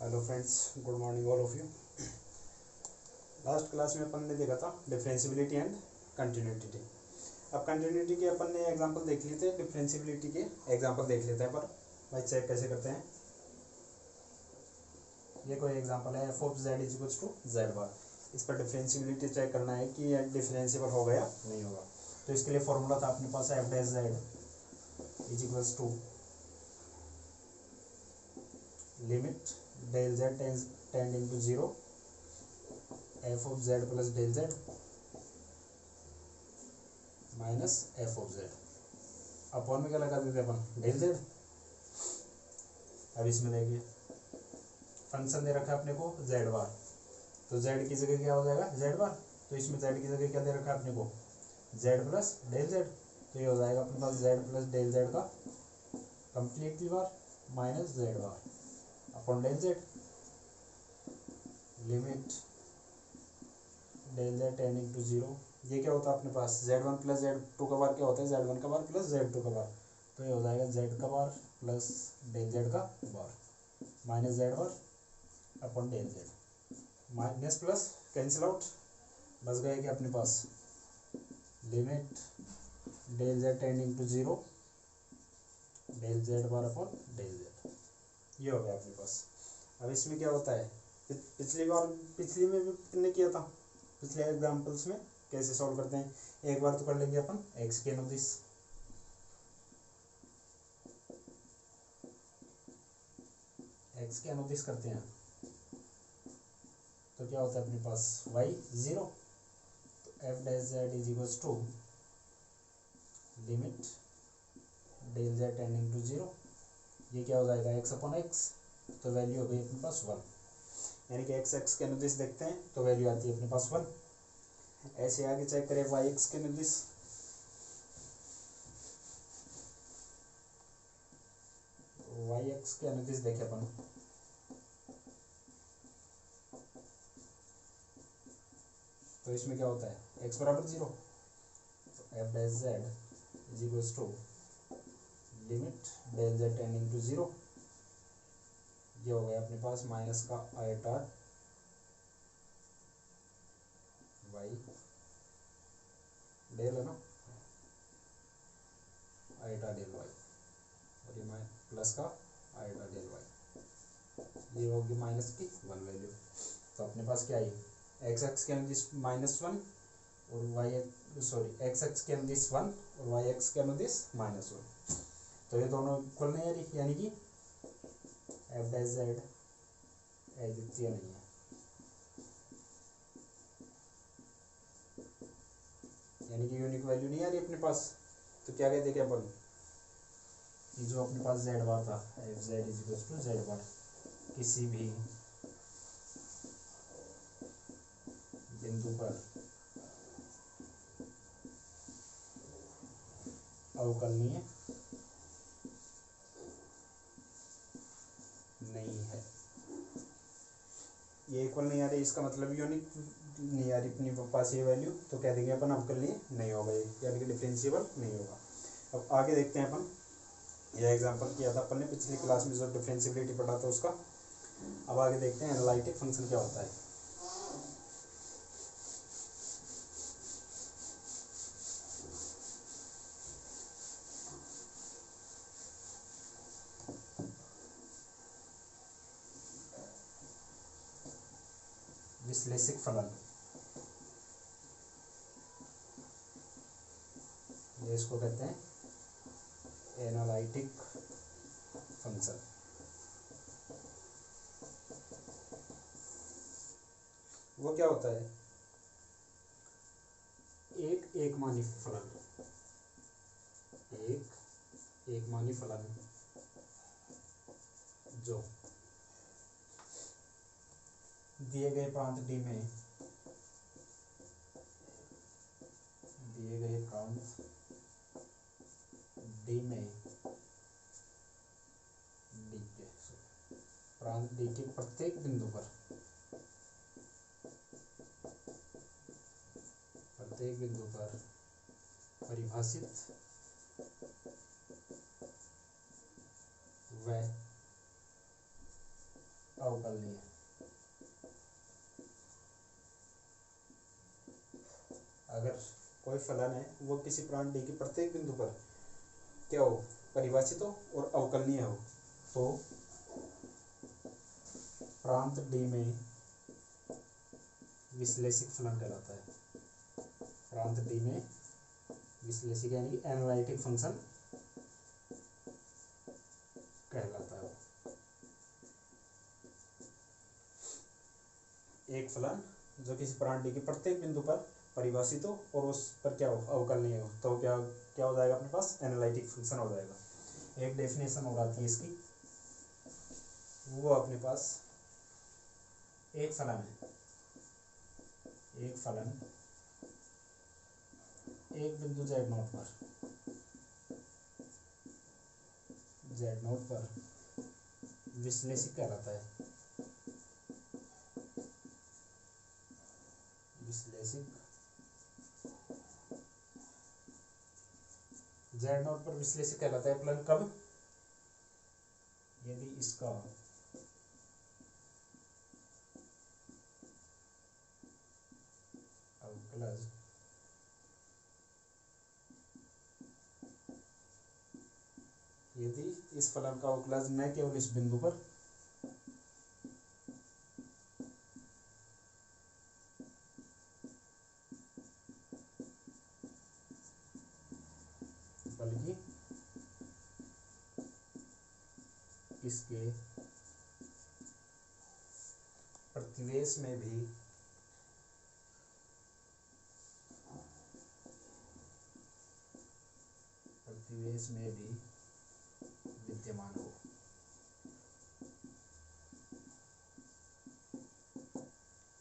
Hello friends, good morning all of you. Last class में अपन ने देखा था डिफरेंशियबिलिटी एंड कंटिन्यूटी। अब कंटिन्यूटी के अपन ने एग्जांपल देख लिए थे, डिफरेंशियबिलिटी के एग्जांपल देख लेते हैं। पर भाई चेक कैसे करते हैं। ये कोई एग्जांपल है, F of Z is equals to Z bar. इस पर डिफरेंशियबिलिटी चेक करना है कि ये डिफरेंशिएबल होगा या नहीं होगा। तो इसके लिए फॉर्मूला था अपने पास, F dash Z is equals to limit del Z tending to zero F of Z plus del Z minus F of Z. Upon में क्या लगा देते अपन, डेल जेड। अब इसमें देखिए फंक्शन दे रखा है अपने को जेड बार, तो जेड की जगह क्या हो जाएगा, जेड बार। तो इसमें जेड की जगह क्या दे रखा है अपने को, जेड प्लस डेल जेड। तो ये हो जाएगा अपने पास जेड प्लस डेल जेड का completely bar minus Z bar upon del Z. Limit del Z tending to zero, ये क्या होता है अपने पास, Z one plus Z two का बार क्या होता है, जेड वन का बार प्लस जेड टू का बार। तो ये हो जाएगा जेड का बार प्लस डेल जेड का bar minus Z bar upon del Z. Minus plus cancel out, बस गए कि अपने पास limit del Z tending to zero del Z bar upon del Z. ये हो गया अपने पास। अब इसमें क्या होता है, पिछली में भी हमने किया था, पिछले एग्जाम्पल्स में कैसे सॉल्व करते हैं। एक बार तो कर लेंगे अपन एक्स के नोटिस, एक्स के नोटिस करते हैं तो क्या होता है अपने पास वाई जीरो। तो f dash Z is equals to limit del Z tending to zero, ये क्या हो जाएगा एक्स अपॉन एक्स। तो वैल्यू हो गई अपने पास वन, यानी कि एक्स एक्स के नोटिस देखते हैं तो वैल्यू आती है अपने पास वन। ऐसे आगे चेक करें वाई एक्स के नोटिस, वाई एक्स के नोटिस देखे अपन, तो इसमें क्या होता है एक्स बराबर जीरो। तो f dash Z is equals to limit del Z tending to zero, ये हो गया अपने पास माइनस का आयटा वाई डेल है ना, आयटा डेल वाई, और ये प्लस का आयटा डेल वाई, ये होगी माइनस की वन वैल्यू। तो अपने पास क्या आई, एक्स एक्स के अनुदिश माइनस वन और वाई एक्स एक्स के अनुदिश वन और वाई एक्स के अनुदिश माइनस वन। तो ये दोनों इक्वल नहीं है, यानी कि एफ डैश जेड अद्वितीय नहीं है, यानी कि यूनिक वैल्यू नहीं आ रही अपने पास। तो क्या कहते हैं अपन, ये जो अपने पास जेड बार था, F Z is equal to Z bar, किसी भी बिंदु पर अवकलनीय नहीं है। ये इक्वल नहीं आ रही, इसका मतलब यूनिक नहीं आ रही अपने पास ये वैल्यू, तो कह देंगे अपन अवकलनीय नहीं होगा, ये यानी कि डिफरेंशिएबल नहीं होगा। अब आगे देखते हैं अपन, यह एग्जांपल किया था अपन ने पिछली क्लास में जो डिफरेंशिएबिलिटी पढ़ा था उसका। अब आगे देखते हैं एनालिटिक फंक्शन क्या होता है। विश्लेषिक फलन, ये इसको कहते हैं एनालिटिक फंक्शन। वो क्या होता है, एक मानी फलन, एक मानी फलन जो दिए गए प्रांत डी में, दिए गए प्रांत डी में प्रांत डी के प्रत्येक बिंदु पर, परिभाषित व अवकलनीय। अगर कोई फलन है वो किसी प्रांत डी के प्रत्येक बिंदु पर क्या हो, परिभाषित हो और अवकलनीय हो, तो प्रांत डी में विश्लेषिक फलन कहलाता है। प्रांत डी में विश्लेषिक यानी कि एनालिटिक फंक्शन कहलाता है। एक फलन जो किसी प्रांत डी के प्रत्येक बिंदु पर परिभाषित हो और उस पर क्या हो, अवकलनीय हो, तो क्या क्या हो जाएगा अपने पास, एनालिटिक फंक्शन हो जाएगा। एक डेफिनेशन हो जाती है इसकी, वो अपने पास एक फलन है, एक फलन एक बिंदु z नोट पर, z नोट पर विश्लेषिक कहलाता है। विश्लेषिक z नोट पर विश्लेषिक कहलाता है फलन कब, यदि इसका अवकलज यदि इस फलन का अवकलज न केवल इस बिंदु पर बल्कि इसके प्रतिवेश में भी विद्यमान हो।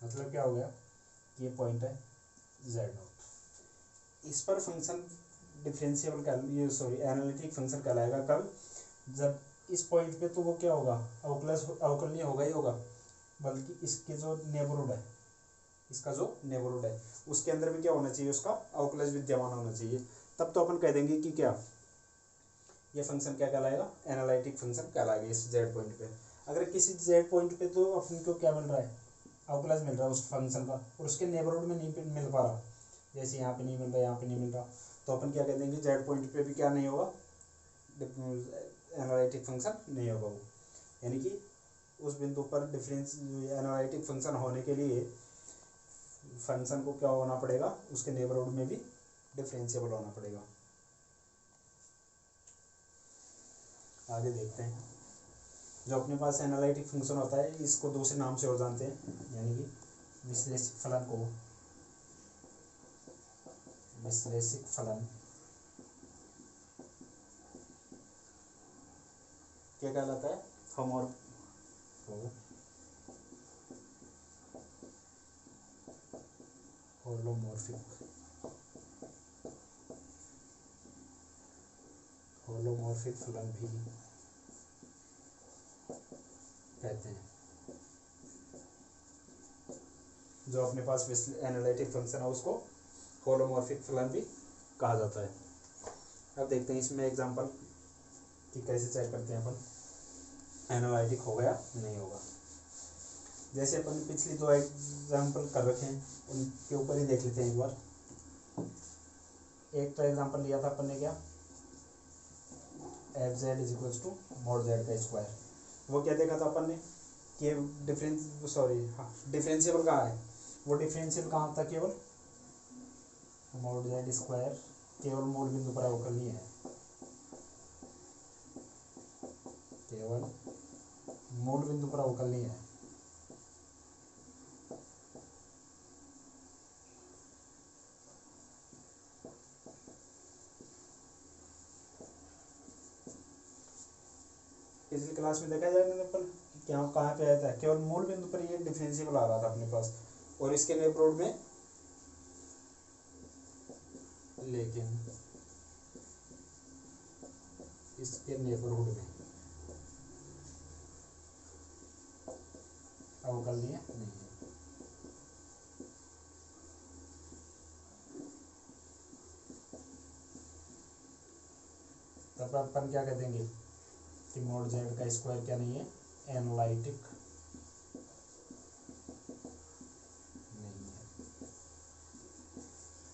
मतलब क्या हो गया, ये पॉइंट है z नोट, इस पर फंक्शन डिफरेंशिएबल का ये सॉरी एनालिटिक फंक्शन कहलाएगा कब, जब इस पॉइंट पे तो वो क्या होगा, अवकलनीय होगा ही होगा, बल्कि इसके जो नेबरहुड है, इसका जो नेबरहुड है उसके अंदर भी क्या होना चाहिए, उसका अवकलज विद्यमान होना चाहिए। तब तो अपन कह देंगे कि क्या ये फंक्शन क्या कहलाएगा, एनालिटिक फंक्शन कहलाएगा इस z पॉइंट पे। अगर किसी z पॉइंट पे तो अपन को क्या मिल रहा है, अवकलज मिल रहा है उस फंक्शन का, और उसके नेबरहुड में नहीं मिल पा रहा, जैसे यहाँ पे नहीं मिल रहा, यहाँ पे नहीं मिल रहा, तो अपन क्या कह देंगे, z पॉइंट पे भी क्या नहीं होगा, एनालिटिक फंक्शन नहीं होगा वो। यानी कि उस बिंदु पर डिफरेंस एनालिटिक फंक्शन होने के लिए फंक्शन को क्या होना पड़ेगा, उसके नेबरहुड में भी डिफरेंशिएबल होना पड़ेगा। आगे देखते हैं, जो अपने पास एनालिटिक फंक्शन होता है इसको दूसरे नाम से और जानते हैं, यानी कि विश्लेषिक फलन को विश्लेषिक फलन क्या कहलाता है, होलोमॉर्फिक फलन भी कहते हैं। जो अपने पास एनालिटिक फंक्शन है उसको होलोमॉर्फिक फलन भी कहा जाता है। अब देखते हैं इसमें एग्जांपल कि कैसे चेक करते हैं अपन एनालिटिक हो गया नहीं होगा। जैसे अपन पिछली दो एग्जांपल कर रखे हैं उनके ऊपर ही देख लेते हैं एक बार। एक तो एग्जांपल लिया था अपन ने क्या, f Z is equals to mod z का स्क्वायर। वो क्या देखा था अपन ने कि डिफरेंशिएबल कहाँ है, वो डिफरेंशियल कहाँ था, केवल मोड जेड स्क्वायर केवल मूल बिंदु पर अवकलनीय है, केवल मूल बिंदु पर अवकलनीय है। पिछली क्लास में देखा जाए मैंने अपन क्या कहाँ पे आया था, केवल मूल बिंदु पर ये डिफरेंशिएबल आ रहा था अपने पास, और इसके नेबरहुड में, लेकिन इसके नेबरहुड में अवकलनीय नहीं है। तब अपन क्या कह देंगे कि मोड जेड का स्क्वायर क्या नहीं है, एनालिटिक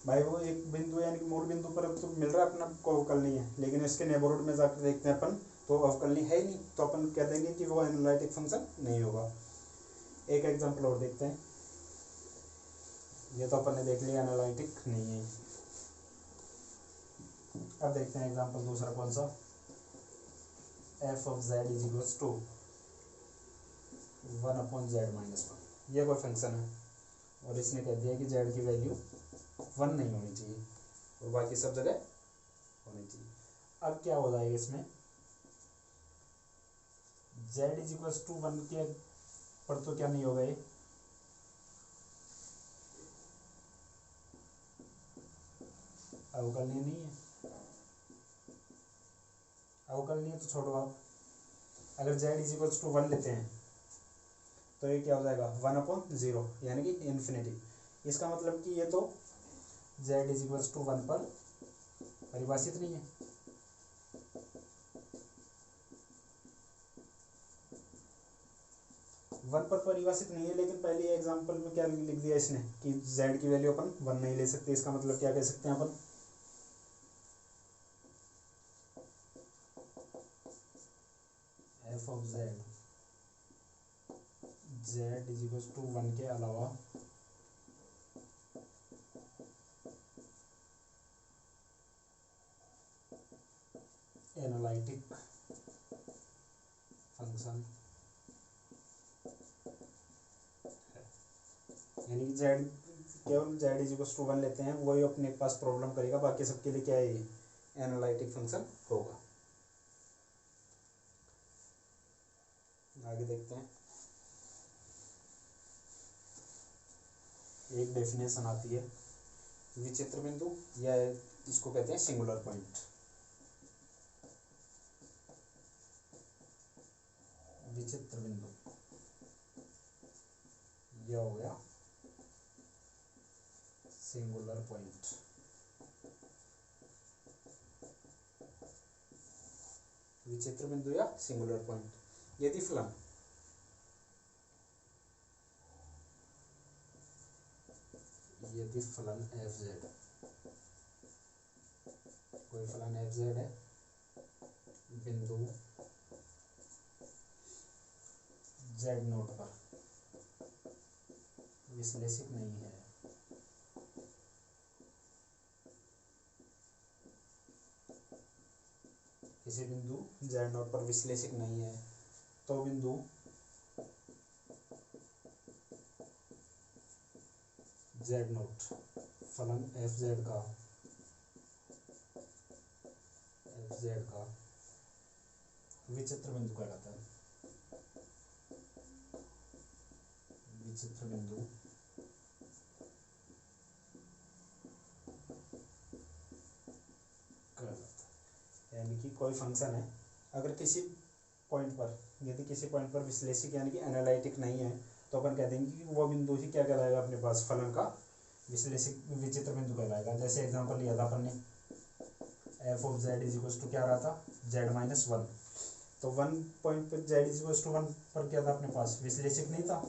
भाई वो एक बिंदु यानी कि मूल बिंदु पर तो मिल रहा है अपना को अवकलनीय है, लेकिन इसके नेबरहुड में जाकर देखते हैं अपन तो अवकलनीय है ही नहीं, तो अपन कह देंगे कि वो एनालिटिक फंक्शन नहीं होगा। एक एग्जांपल और देखते हैं। ये तो अपन ने देख लिया एनालिटिक नहीं है। अब देखते हैं एग्जांपल दूसरा कौन सा, f of Z is equals to 1/z-1। ये कोई फंक्शन है और इसने कह दिया कि जेड की वैल्यू 1 नहीं होनी चाहिए और बाकी सब जगह होनी चाहिए। अब क्या हो जाएगा इसमें, जेड इज इक्वल्स टू 1 के पर तो क्या नहीं होगा, ये अवकलनीय नहीं है। अवकलनीय तो छोड़ो आप, अगर जेड इज इक्वल्स टू 1 लेते हैं तो ये क्या हो जाएगा 1/0 यानी कि इन्फिनिटी। इसका मतलब कि ये तो जेड इज इक्वल्स टू 1 पर परिभाषित नहीं है। वन पर परिभाषित नहीं है, लेकिन पहले एग्जांपल में क्या लिख दिया इसने कि z की वैल्यू अपन 1 नहीं ले सकते। इसका मतलब क्या कह सकते हैं अपन, F of Z Z is equal to 1 के अलावा एनालिटिक फंक्शन, यानी कि जेड केवल जेड इज इक्वल टू 1 लेते हैं वही अपने पास प्रॉब्लम करेगा, बाकी सबके लिए क्या है ये एनालिटिक फंक्शन होगा। आगे देखते हैं। एक डेफिनेशन आती है विचित्र बिंदु, या इसको कहते हैं सिंगुलर पॉइंट। विचित्र बिंदु यह हो गया सिंगुलर पॉइंट। विचित्र बिंदु या सिंगुलर पॉइंट, यदि फलन एफ जेड, कोई फलन एफ जेड है, बिंदु जेड नोट पर विश्लेषित नहीं है, किसी बिंदु जेड नोट पर विश्लेषित नहीं है, तो बिंदु जेड नोट फलन एफ जेड का विचित्र बिंदु कहलाता है। विचित्र बिंदु कहलाता है, यानी कि कोई फंक्शन है अगर किसी पॉइंट पर, यदि किसी पॉइंट पर विश्लेषिक यानी कि एनालिटिक नहीं है, तो अपन कह देंगे कि वो बिंदु ही क्या कहलाएगा अपने पास, फलन का विश्लेषिक विचित्र बिंदु कहलाएगा। जैसे एग्जांपल लिया था अपन ने, f of Z is equal to क्या रहा था, z-1, तो 1 पॉइंट पर z इज इक्वल टू 1 पर क्या था अपने पास, विश्लेषिक नहीं था,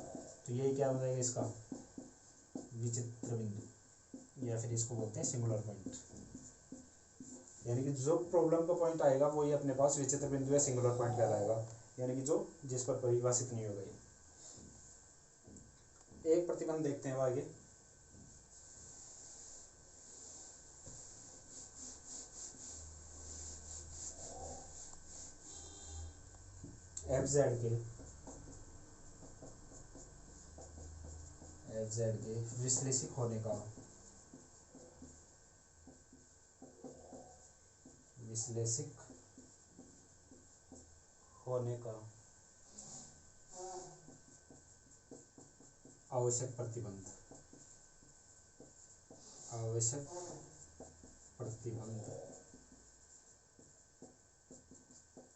तो यही क्या हो जाएगा इसका विचित्र बिंदु, या फिर इसको बोलते हैं सिंगुलर पॉइंट। यानी कि जो प्रॉब्लम का पॉइंट आएगा वही अपने पास विचित्र बिंदु या सिंगुलर पॉइंट कहलाएगा, यानी कि जो जिस पर परिभाषित नहीं होगा। एक प्रतिबंध देखते हैं आगे। एफ जेड के विश्लेषिक होने का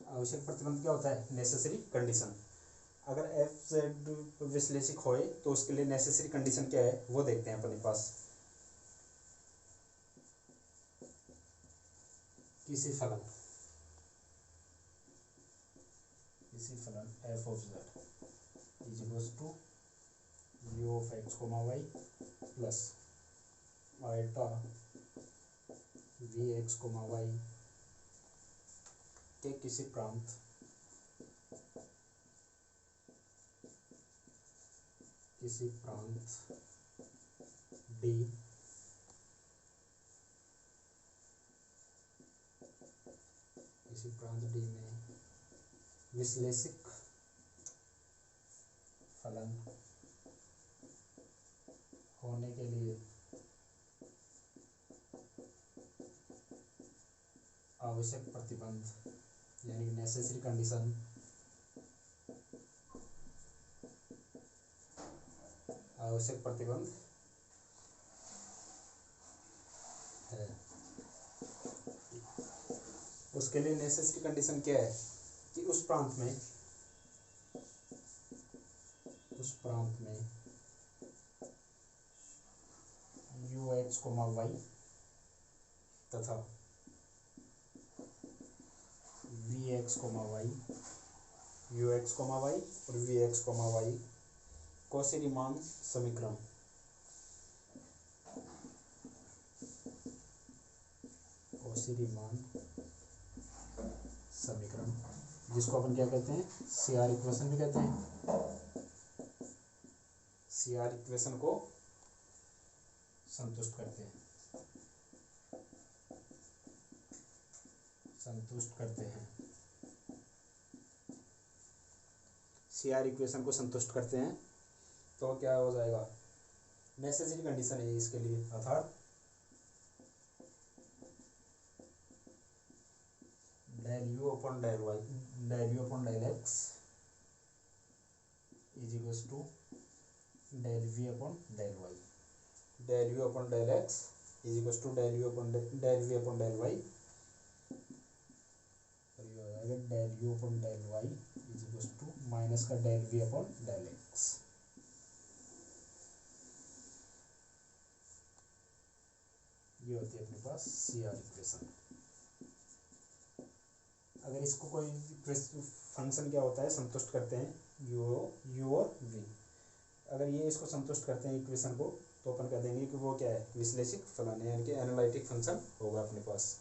आवश्यक प्रतिबंध क्या होता है, नेसेसरी कंडीशन। अगर एफ जेड विश्लेषिक होए तो उसके लिए नेसेसरी कंडीशन क्या है वो देखते हैं अपने पास। किसी फलन f of Z is equal to u of x comma y plus ultra v x comma y के किसी प्रांत डी में विश्लेषिक फलन होने के लिए आवश्यक प्रतिबंध यानी कि नेसेसरी कंडीशन है। उसके लिए नेसेसरी कंडीशन क्या है कि उस प्रांत में यू एक्स कोमा वाई तथा V x comma Y U X comma Y और V x comma Y Cauchy Riemann समीकरण जिसको अपन क्या कहते हैं, सीआर इक्वेशन भी कहते हैं। सीआर इक्वेशन को संतुष्ट करते हैं सीआर इक्वेशन को संतुष्ट करते हैं तो क्या हो जाएगा, नेसेसरी कंडीशन है इसके लिए, अर्थात del U upon del Y del U upon del X is equals to del V upon del Y del U upon del X is equals to del V upon del Y और ये हो जाएगा del U upon del Y is equals to minus का del V upon del X. ये होती है अपने पास CR equation. अगर इसको कोई फंक्शन क्या होता है संतुष्ट करते हैं यू और वी, अगर ये इसको संतुष्ट करते हैं इक्वेशन को तो अपन कह देंगे कि वो क्या है, विश्लेषिक फलन है, यानी कि एनालिटिक फंक्शन होगा अपने पास।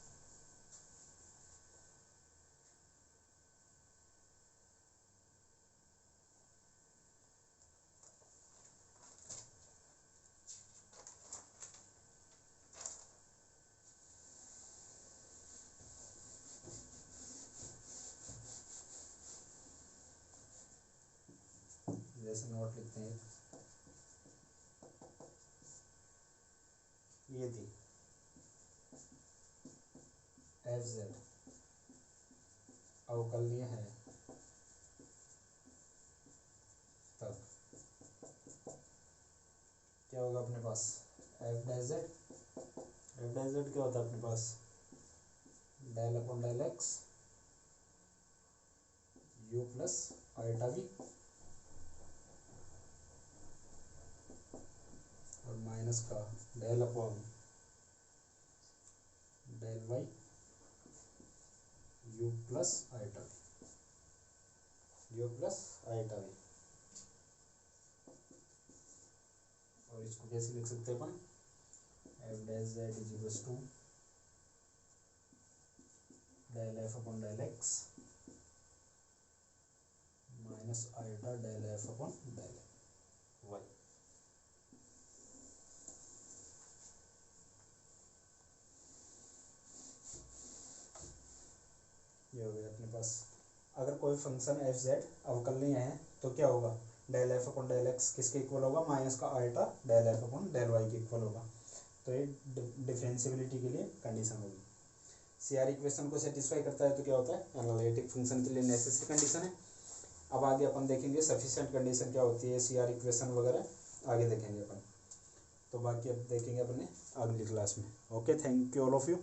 जैसे नोट लिखते हैं, ये थी एफ जेड अवकलनीय है तब क्या होगा अपने पास, एफ डैश जेड क्या होता है अपने पास, del upon del X U plus ultra V और माइनस का del upon del Y U plus ultra V और इसको कैसे लिख सकते हैं अपन, F dash Z is equals to del F upon del X minus आल्टा del F upon del Y. ये हो गया अपने पास। अगर कोई फंक्शन एफ जेड अवकलनीय है तो क्या होगा, del F upon del x किसके इक्वल होगा, माइनस का iota del F upon del y के इक्वल होगा। तो ये डिफरेंशिएबिलिटी के लिए कंडीशन होगी। सीआर इक्वेशन को सेटिस्फाई करता है तो क्या होता है, एनालिटिक फंक्शन के लिए नेसेसरी कंडीशन है। अब आगे अपन देखेंगे सफिशिएंट कंडीशन क्या होती है, सीआर इक्वेशन वगैरह आगे देखेंगे अपन। तो बाकी अब देखेंगे अपने अगली क्लास में। Okay, thank you all of you.